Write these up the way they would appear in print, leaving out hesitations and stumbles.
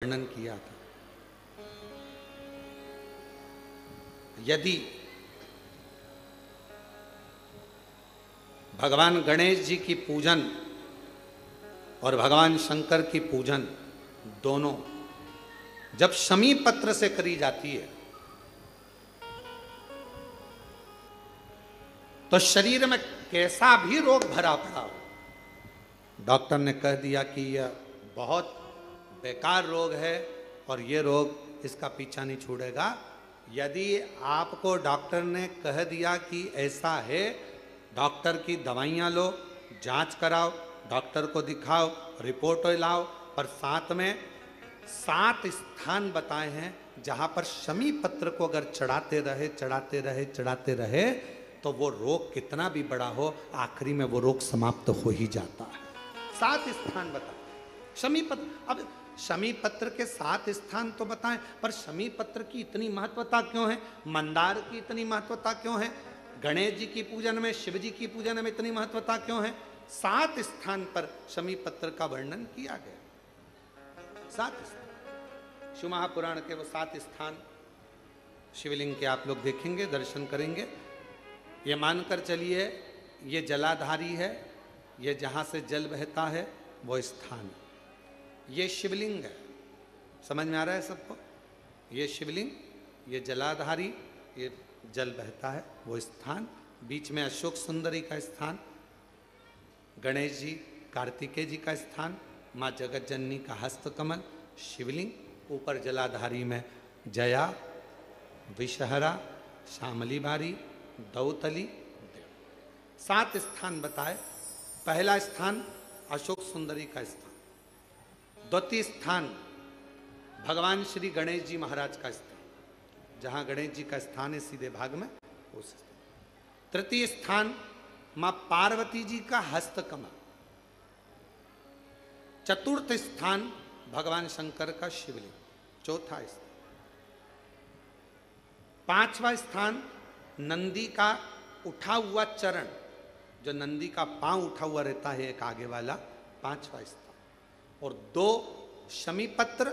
वर्णन किया था। यदि भगवान गणेश जी की पूजन और भगवान शंकर की पूजन दोनों जब शमी पत्र से करी जाती है तो शरीर में कैसा भी रोग भरा पड़ा हो, डॉक्टर ने कह दिया कि यह बहुत बेकार रोग है और ये रोग इसका पीछा नहीं छोड़ेगा। यदि आपको डॉक्टर ने कह दिया कि ऐसा है, डॉक्टर की दवाइयाँ लो, जांच कराओ, डॉक्टर को दिखाओ, रिपोर्ट लाओ, पर साथ में 7 स्थान बताए हैं जहाँ पर शमी पत्र को अगर चढ़ाते रहे तो वो रोग कितना भी बड़ा हो, आखिरी में वो रोग समाप्त हो ही जाता है। 7 स्थान बताए शमी पत्र। अब शमी पत्र के 7 स्थान तो बताएं, पर शमी पत्र की इतनी महत्वता क्यों है, मंदार की इतनी महत्वता क्यों है, गणेश जी की पूजन में, शिव जी की पूजन में इतनी महत्वता क्यों है? 7 स्थान पर शमी पत्र का वर्णन किया गया। 7 स्थान शिव महापुराण के वो 7 स्थान शिवलिंग के आप लोग देखेंगे, दर्शन करेंगे। ये मानकर चलिए ये जलाधारी है, ये जहाँ से जल बहता है वो स्थान, ये शिवलिंग है। समझ में आ रहा है सबको? ये शिवलिंग, ये जलाधारी, ये जल बहता है वो स्थान, बीच में अशोक सुंदरी का स्थान, गणेश जी कार्तिकेय जी का स्थान, माँ जगत जननी का हस्त कमल, शिवलिंग, ऊपर जलाधारी में जया, विषहरा, श्यामली बारी, दौतली, 7 स्थान बताए। पहला स्थान अशोक सुंदरी का स्थान, द्वितीय स्थान भगवान श्री गणेश जी महाराज का स्थान, जहाँ गणेश जी का स्थान है सीधे भाग में उस स्थान। तृतीय स्थान माँ पार्वती जी का हस्त कमल। चतुर्थ स्थान भगवान शंकर का शिवलिंग। चौथा स्थान। 5वां स्थान नंदी का उठा हुआ चरण, जो नंदी का पांव उठा हुआ रहता है एक आगे वाला, 5वां स्थान। और 2 शमी पत्र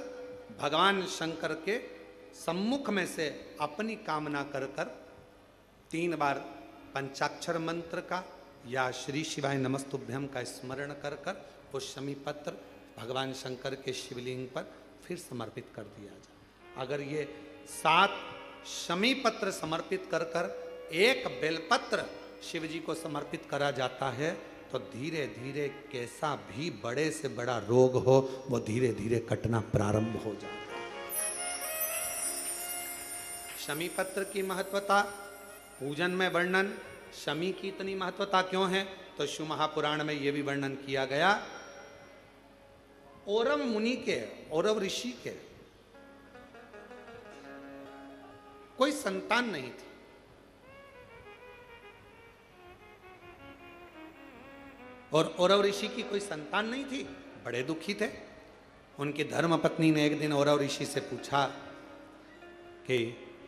भगवान शंकर के सम्मुख में से अपनी कामना कर 3 बार पंचाक्षर मंत्र का या श्री शिवाय नमस्तुभ्यम का स्मरण कर वो शमी पत्र भगवान शंकर के शिवलिंग पर फिर समर्पित कर दिया जाए। अगर ये 7 शमी पत्र समर्पित कर एक बेलपत्र शिव जी को समर्पित करा जाता है तो धीरे धीरे कैसा भी बड़े से बड़ा रोग हो वो धीरे धीरे कटना प्रारंभ हो जाता है। शमी पत्र की महत्वता, पूजन में वर्णन, शमी की इतनी महत्वता क्यों है तो शिव महापुराण में यह भी वर्णन किया गया। औरव मुनि के, औरव ऋषि के कोई संतान नहीं थी। और औरव ऋषि की कोई संतान नहीं थी, बड़े दुखी थे। उनकी धर्मपत्नी ने एक दिन औरव ऋषि से पूछा कि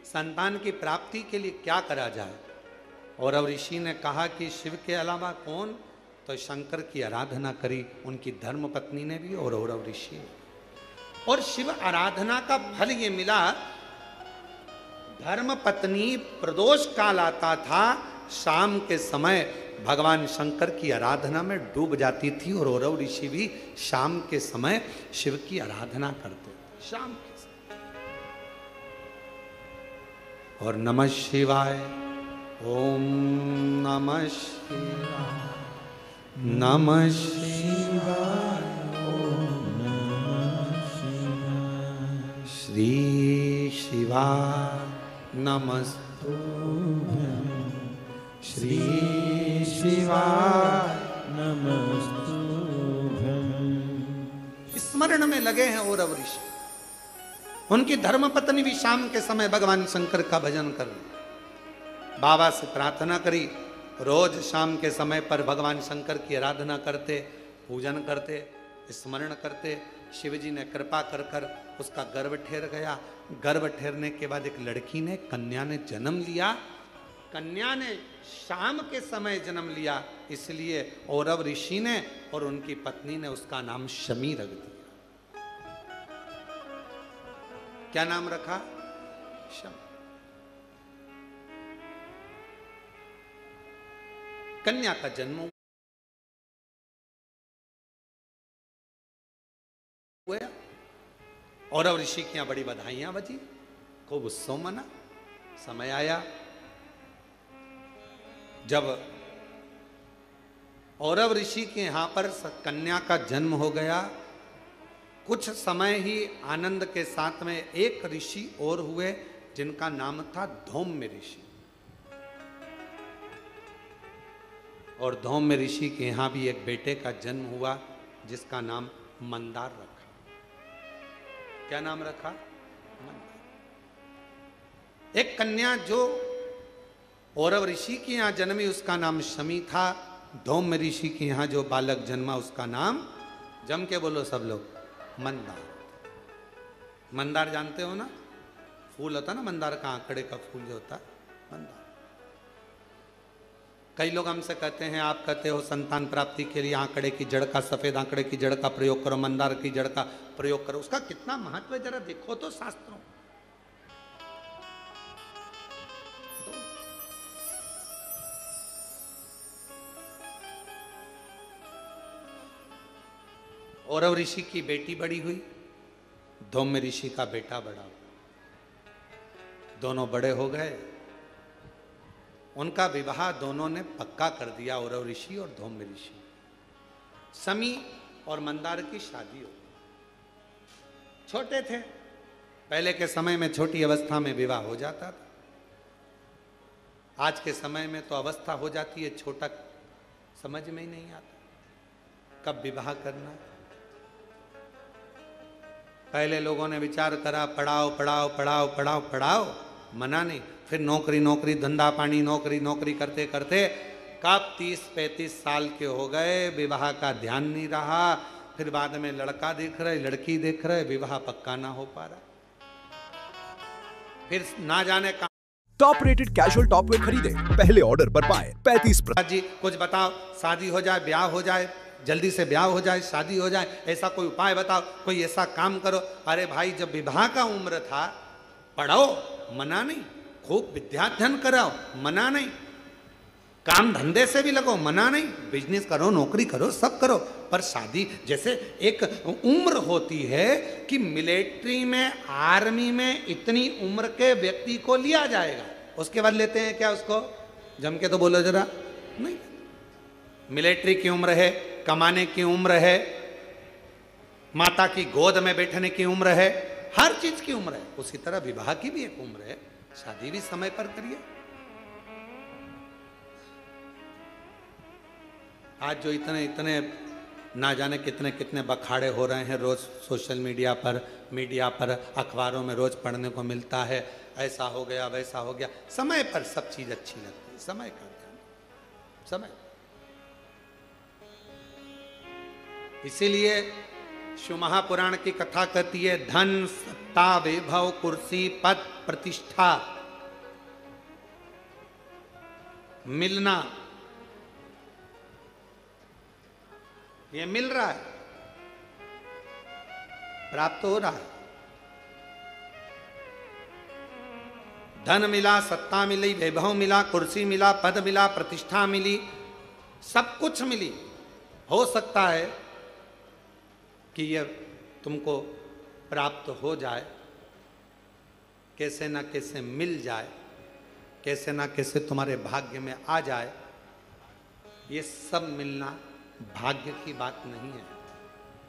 संतान की प्राप्ति के लिए क्या करा जाए। औरव ऋषि ने कहा कि शिव के अलावा कौन, तो शंकर की आराधना करी उनकी धर्मपत्नी ने भी और औरव ऋषि ने। और शिव आराधना का फल ये मिला, धर्मपत्नी प्रदोष काल आता था, शाम के समय भगवान शंकर की आराधना में डूब जाती थी और औरव ऋषि भी शाम के समय शिव की आराधना करते थे, शाम के समय। और नमः शिवाय, ओम नमः शिवाय, नमः शिवाय, ओम नमः शिवाय, श्री शिवाय नमस्तुभ्यं, श्री शिवाय नमस्तुभ्यं। स्मरण में लगे हैं औरव ऋषि। उनकी धर्मपत्नी भी शाम के समय भगवान शंकर का भजन कर रही, बाबा से प्रार्थना करी, रोज शाम के समय पर भगवान शंकर की आराधना करते, पूजन करते, स्मरण करते। शिव जी ने कृपा कर उसका गर्भ ठहर गया। गर्भ ठहरने के बाद एक लड़की ने, कन्या ने जन्म लिया। कन्या ने शाम के समय जन्म लिया, इसलिए औरव ऋषि ने और उनकी पत्नी ने उसका नाम शमी रख दिया। क्या नाम रखा? शम। कन्या का जन्म हुआ और अब ऋषि की यहां बड़ी बधाइयां बजी, खूब उत्सव मना। समय आया जब औरव ऋषि के यहां पर कन्या का जन्म हो गया, कुछ समय ही आनंद के साथ में एक ऋषि और हुए जिनका नाम था धौम्य ऋषि। और धौम्य ऋषि के यहां भी एक बेटे का जन्म हुआ जिसका नाम मंदार रखा। क्या नाम रखा? मंदार। एक कन्या जो औरव ऋषि के यहां जन्मी उसका नाम शमी था। धौम्य ऋषि के यहां जो बालक जन्मा उसका नाम, जम के बोलो सब लोग, मंदार। मंदार जानते हो ना, फूल होता ना मंदार का, आंकड़े का फूल जो होता मंदार। कई लोग हमसे कहते हैं, आप कहते हो संतान प्राप्ति के लिए आंकड़े की जड़ का, सफेद आंकड़े की जड़ का प्रयोग करो, मंदार की जड़ का प्रयोग करो। उसका कितना महत्व है जरा देखो तो शास्त्रों। औरव ऋषि की बेटी बड़ी हुई, धौम्य ऋषि का बेटा बड़ा हुआ। दोनों बड़े हो गए, उनका विवाह दोनों ने पक्का कर दिया, औरव ऋषि और धौम्य ऋषि। शमी और मंदार की शादी हो गई। छोटे थे, पहले के समय में छोटी अवस्था में विवाह हो जाता था। आज के समय में तो अवस्था हो जाती है, छोटा समझ में ही नहीं आता कब विवाह करना है। पहले लोगों ने विचार करा, पढ़ाओ पढ़ाओ पढ़ाओ पढ़ाओ पढ़ाओ, मना नहीं। फिर नौकरी नौकरी, धंधा पानी, नौकरी नौकरी करते करते कब 30-35 साल के हो गए, विवाह का ध्यान नहीं रहा। फिर बाद में लड़का देख रहे, लड़की देख रहे, विवाह पक्का ना हो पा रहा। फिर ना जाने का टॉप रेटेड कैजुअल टॉपवेयर खरीदे, पहले ऑर्डर पर पाए 35%। जी कुछ बताओ, शादी हो जाए, ब्याह हो जाए, जल्दी से ब्याह हो जाए, शादी हो जाए, ऐसा कोई उपाय बताओ, कोई ऐसा काम करो। अरे भाई, जब विवाह का उम्र था, पढ़ाओ, मना नहीं। खूब विद्याध्ययन कराओ, मना नहीं। काम धंधे से भी लगो, मना नहीं। बिजनेस करो, नौकरी करो, सब करो, पर शादी जैसे एक उम्र होती है कि मिलिट्री में, आर्मी में इतनी उम्र के व्यक्ति को लिया जाएगा, उसके बाद लेते हैं क्या उसको? जम के तो बोलो जरा। नहीं, मिलिट्री की उम्र है, कमाने की उम्र है, माता की गोद में बैठने की उम्र है, हर चीज की उम्र है। उसी तरह विवाह की भी एक उम्र है, शादी भी समय पर करिए। आज जो इतने इतने ना जाने कितने कितने बखाड़े हो रहे हैं, रोज सोशल मीडिया पर, अखबारों में रोज पढ़ने को मिलता है, ऐसा हो गया, वैसा हो गया। समय पर सब चीज अच्छी लगती है, समय का ध्यान, समय। इसीलिए शिव महापुराण की कथा कहती है, धन सत्ता वैभव कुर्सी पद प्रतिष्ठा मिलना, ये मिल रहा है, प्राप्त हो रहा है। धन मिला, सत्ता मिली, वैभव मिला, कुर्सी मिला, पद मिला, प्रतिष्ठा मिली, सब कुछ मिली। हो सकता है कि यह तुमको प्राप्त हो जाए, कैसे ना कैसे मिल जाए, कैसे ना कैसे तुम्हारे भाग्य में आ जाए। ये सब मिलना भाग्य की बात नहीं है।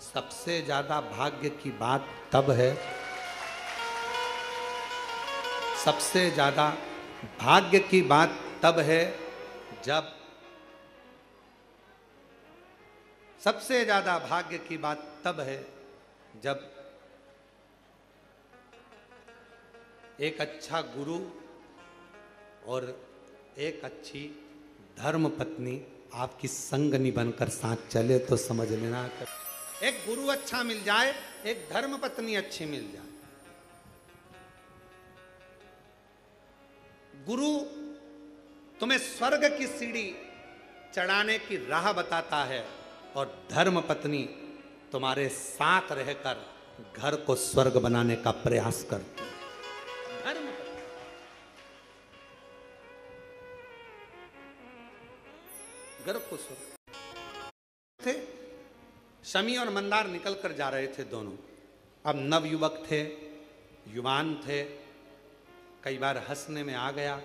सबसे ज्यादा भाग्य की बात तब है, सबसे ज्यादा भाग्य की बात तब है जब, सबसे ज्यादा भाग्य की बात तब है जब एक अच्छा गुरु और एक अच्छी धर्म पत्नी आपकी संगनी बनकर साथ चले, तो समझ लेना। एक गुरु अच्छा मिल जाए, एक धर्म पत्नी अच्छी मिल जाए। गुरु तुम्हें स्वर्ग की सीढ़ी चढ़ाने की राह बताता है और धर्म पत्नी तुम्हारे साथ रहकर घर को स्वर्ग बनाने का प्रयास करती है। धर्म घर को स्वर्ग थे। शमी और मंदार निकल कर जा रहे थे दोनों। अब नवयुवक थे, युवान थे, कई बार हंसने में आ गया।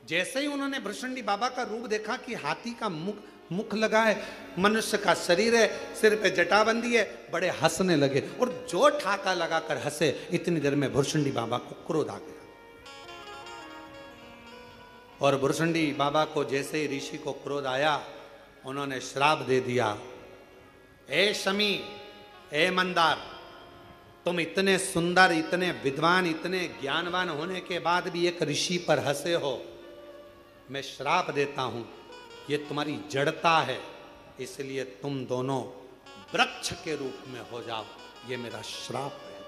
जैसे ही उन्होंने भृशुंडी बाबा का रूप देखा कि हाथी का मुख लगा है, मनुष्य का शरीर है, सिर पे जटाबंदी है, बड़े हंसने लगे और जो ठाका लगाकर हंसे, इतनी देर में भृशुंडी बाबा को क्रोध आ गया। और भृशुंडी बाबा को जैसे ही ऋषि को क्रोध आया, उन्होंने श्राप दे दिया, ए शमी, ए मंदार, तुम इतने सुंदर, इतने विद्वान, इतने ज्ञानवान होने के बाद भी एक ऋषि पर हंसे हो। मैं श्राप देता हूं, ये तुम्हारी जड़ता है, इसलिए तुम दोनों वृक्ष के रूप में हो जाओ। ये मेरा श्राप है।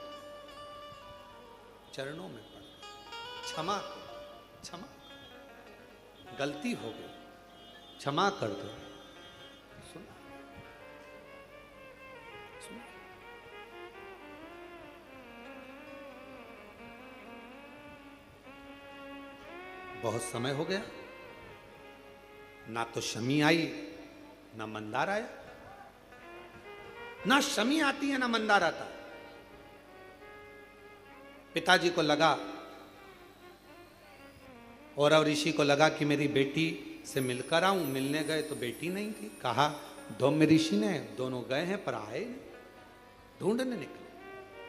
चरणों में पड़, क्षमा करो, क्षमा, गलती हो गई, क्षमा कर दो। सुन, सुन। बहुत समय हो गया, ना तो शमी आई ना मंदार आया। ना शमी आती है ना मंदार आता। पिताजी को लगा और ऋषि को लगा कि मेरी बेटी से मिलकर आऊं। मिलने गए तो बेटी नहीं थी। कहा धौम्य ऋषि ने, दोनों गए हैं पर आए नहीं। ढूंढने निकले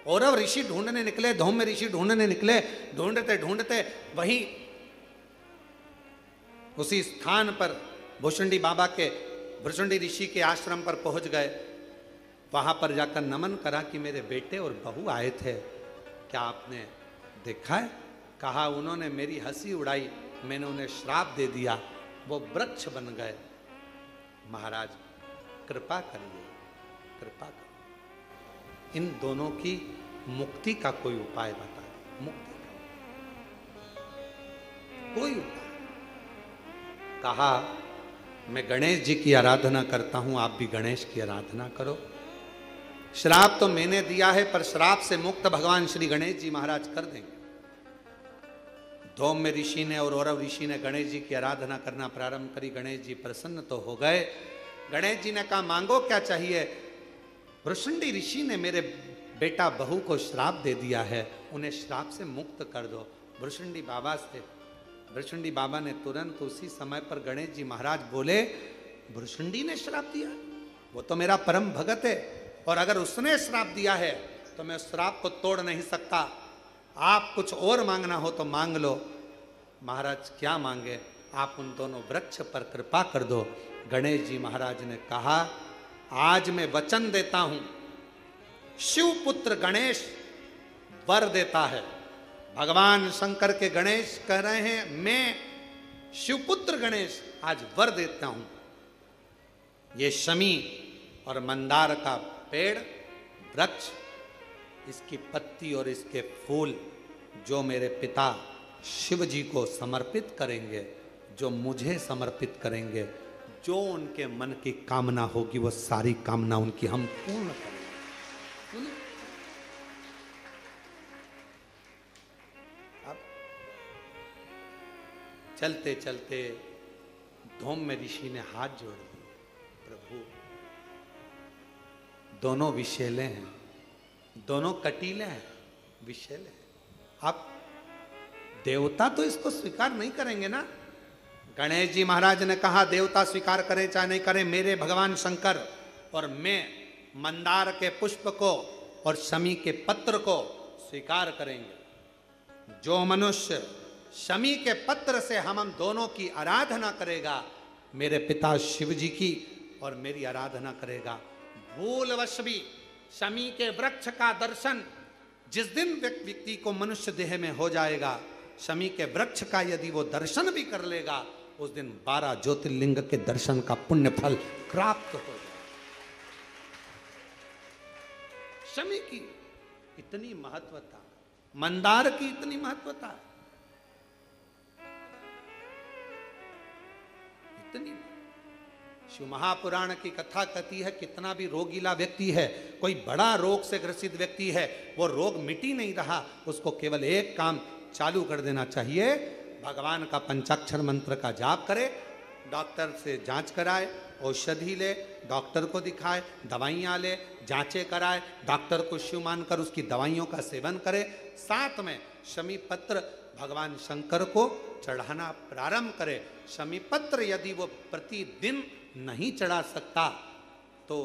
और ऋषि ढूंढने निकले, धौम्य ऋषि ढूंढने निकले। ढूंढते ढूंढते वहीं उसी स्थान पर भृशुंडी बाबा के, भृशुंडी ऋषि के आश्रम पर पहुंच गए। वहां पर जाकर नमन करा कि मेरे बेटे और बहू आए थे, क्या आपने देखा है? कहा उन्होंने मेरी हंसी उड़ाई, मैंने उन्हें श्राप दे दिया, वो वृक्ष बन गए। महाराज कृपा करिए, कृपा करिए, इन दोनों की मुक्ति का कोई उपाय बताइए। मुक्ति का कोई उपाय। कहा मैं गणेश जी की आराधना करता हूं, आप भी गणेश की आराधना करो। श्राप तो मैंने दिया है, पर श्राप से मुक्त भगवान श्री गणेश जी महाराज कर देंगे। धौम्य ऋषि ने और औरव ऋषि ने गणेश जी की आराधना करना प्रारंभ करी। गणेश जी प्रसन्न तो हो गए। गणेश जी ने कहा मांगो क्या चाहिए? भृशुंडी ऋषि ने मेरे बेटा बहू को श्राप दे दिया है, उन्हें श्राप से मुक्त कर दो। भृशुंडी बाबा से, भृशुंडी बाबा ने तुरंत उसी समय पर गणेश जी महाराज बोले, भृशुंडी ने श्राप दिया? वो तो मेरा परम भगत है, और अगर उसने श्राप दिया है तो मैं उस श्राप को तोड़ नहीं सकता। आप कुछ और मांगना हो तो मांग लो। महाराज क्या मांगे? आप उन दोनों वृक्ष पर कृपा कर दो। गणेश जी महाराज ने कहा आज मैं वचन देता हूं, शिवपुत्र गणेश वर देता है। भगवान शंकर के गणेश कह रहे हैं मैं शिवपुत्र गणेश आज वर देता हूं। ये शमी और मंदार का पेड़, वृक्ष, इसकी पत्ती और इसके फूल जो मेरे पिता शिव जी को समर्पित करेंगे, जो मुझे समर्पित करेंगे, जो उनके मन की कामना होगी वो सारी कामना उनकी हम पूर्ण करेंगे। अब चलते चलते धौम्य ऋषि ने हाथ जोड़ दिए, प्रभु दोनों विषैले हैं, दोनों कटीले हैं, विषैले हैं। अब देवता तो इसको स्वीकार नहीं करेंगे ना। गणेश जी महाराज ने कहा देवता स्वीकार करें चाहे नहीं करें, मेरे भगवान शंकर और मैं मंदार के पुष्प को और शमी के पत्र को स्वीकार करेंगे। जो मनुष्य शमी के पत्र से हम दोनों की आराधना करेगा, मेरे पिता शिव जी की और मेरी आराधना करेगा, भूलवश भी शमी के वृक्ष का दर्शन जिस दिन व्यक्ति को मनुष्य देह में हो जाएगा, शमी के वृक्ष का यदि वो दर्शन भी कर लेगा, उस दिन 12 ज्योतिर्लिंग के दर्शन का पुण्य फल प्राप्त हो जाए। शमी की इतनी महत्वता, मंदार की इतनी महत्वता, इतनी शिव महापुराण की कथा कहती है कितना भी रोगीला व्यक्ति है, कोई बड़ा रोग से ग्रसित व्यक्ति है, वो रोग मिट ही नहीं रहा, उसको केवल एक काम चालू कर देना चाहिए, भगवान का पंचाक्षर मंत्र का जाप करे, डॉक्टर से जांच कराए, औषधि ले, डॉक्टर को दिखाए, दवाइयाँ ले, जांचें कराए, डॉक्टर को शिव मानकर उसकी दवाइयों का सेवन करे, साथ में शमी पत्र भगवान शंकर को चढ़ाना प्रारंभ करे। शमी पत्र यदि वो प्रतिदिन नहीं चढ़ा सकता तो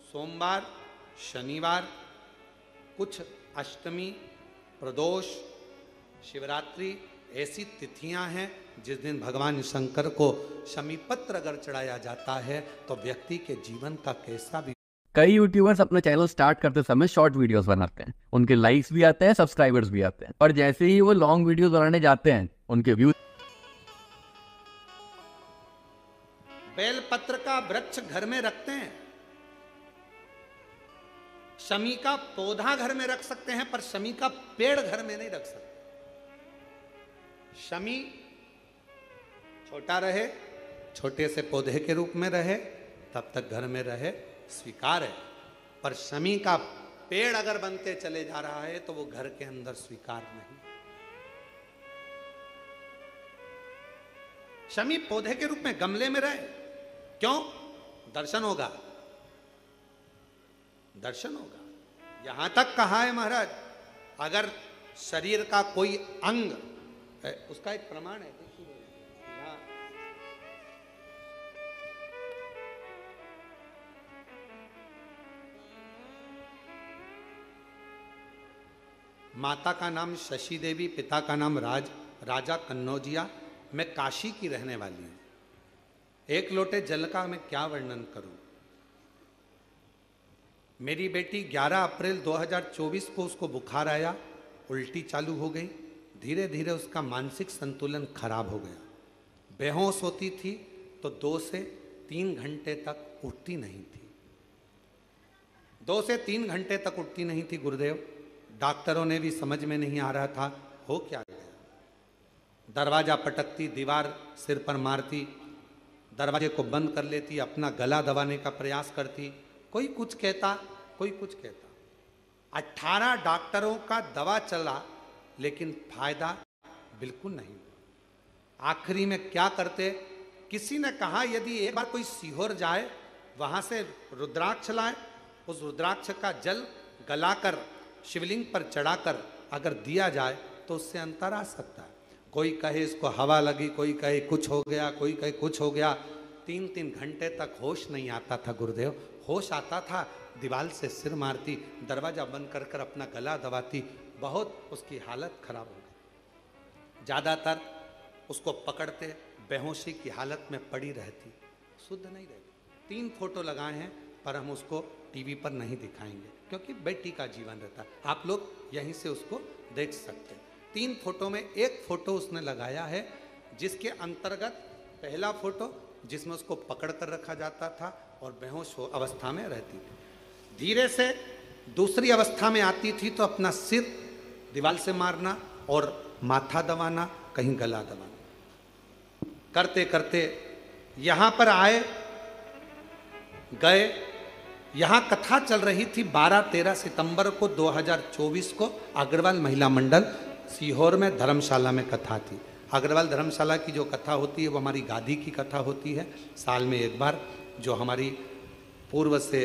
सोमवार, शनिवार, कुछ अष्टमी, प्रदोष, शिवरात्रि ऐसी तिथियां हैं जिस दिन भगवान शंकर को शमी पत्र अगर चढ़ाया जाता है तो व्यक्ति के जीवन का कैसा भी। कई यूट्यूबर्स अपना चैनल स्टार्ट करते समय शॉर्ट वीडियोस बनाते हैं, उनके लाइक्स भी आते हैं, सब्सक्राइबर्स भी आते हैं, और जैसे ही वो लॉन्ग वीडियोस बनाने जाते हैं उनके व्यूज। बेलपत्र का वृक्ष घर में रखते हैं, शमी का पौधा घर में रख सकते हैं, पर शमी का पेड़ घर में नहीं रख सकते। शमी छोटा रहे, छोटे से पौधे के रूप में रहे, तब तक घर में रहे, स्वीकार है, पर शमी का पेड़ अगर बनते चले जा रहा है तो वो घर के अंदर स्वीकार नहीं। शमी पौधे के रूप में गमले में रहे, क्यों? दर्शन होगा, दर्शन होगा। यहां तक कहा है महाराज, अगर शरीर का कोई अंग है, उसका एक प्रमाण है, देखिए यहां माता का नाम शशि देवी, पिता का नाम राजा कन्नौजिया। मैं काशी की रहने वाली हूं। एक लोटे जल का मैं क्या वर्णन करूं। मेरी बेटी 11 अप्रैल 2024 को उसको बुखार आया, उल्टी चालू हो गई, धीरे धीरे उसका मानसिक संतुलन खराब हो गया, बेहोश होती थी तो 2 से 3 घंटे तक उठती नहीं थी, 2 से 3 घंटे तक उठती नहीं थी। गुरुदेव, डॉक्टरों ने भी समझ में नहीं आ रहा था हो क्या गया। दरवाजा पटकती, दीवार सिर पर मारती, दरवाजे को बंद कर लेती, अपना गला दबाने का प्रयास करती, कोई कुछ कहता, कोई कुछ कहता। 18 डॉक्टरों का दवा चला लेकिन फायदा बिल्कुल नहीं। आखिरी में क्या करते, किसी ने कहा यदि एक बार कोई सीहोर जाए, वहां से रुद्राक्ष लाए, उस रुद्राक्ष का जल गलाकर शिवलिंग पर चढ़ाकर अगर दिया जाए तो उससे अंतर आ सकता है। कोई कहे इसको हवा लगी, कोई कहे कुछ हो गया, कोई कहे कुछ हो गया। 3-3 घंटे तक होश नहीं आता था गुरुदेव। होश आता था, दीवार से सिर मारती, दरवाजा बंद कर कर अपना गला दबाती, बहुत उसकी हालत खराब हो गई। ज़्यादातर उसको पकड़ते, बेहोशी की हालत में पड़ी रहती, शुद्ध नहीं रहती। 3 फोटो लगाए हैं पर हम उसको टीवी पर नहीं दिखाएंगे क्योंकि बेटी का जीवन रहता है। आप लोग यहीं से उसको देख सकते हैं। 3 फोटो में एक फोटो उसने लगाया है जिसके अंतर्गत पहला फोटो जिसमें उसको पकड़ कर रखा जाता था और बेहोश अवस्था में रहती थी। धीरे से दूसरी अवस्था में आती थी तो अपना सिर दीवार से मारना और माथा दबाना, कहीं गला दबाना, करते करते यहाँ पर आए, गए। यहाँ कथा चल रही थी 12-13 सितंबर को 2024 को अग्रवाल महिला मंडल सीहोर में धर्मशाला में कथा थी। अग्रवाल धर्मशाला की जो कथा होती है वो हमारी गादी की कथा होती है, साल में एक बार, जो हमारी पूर्व से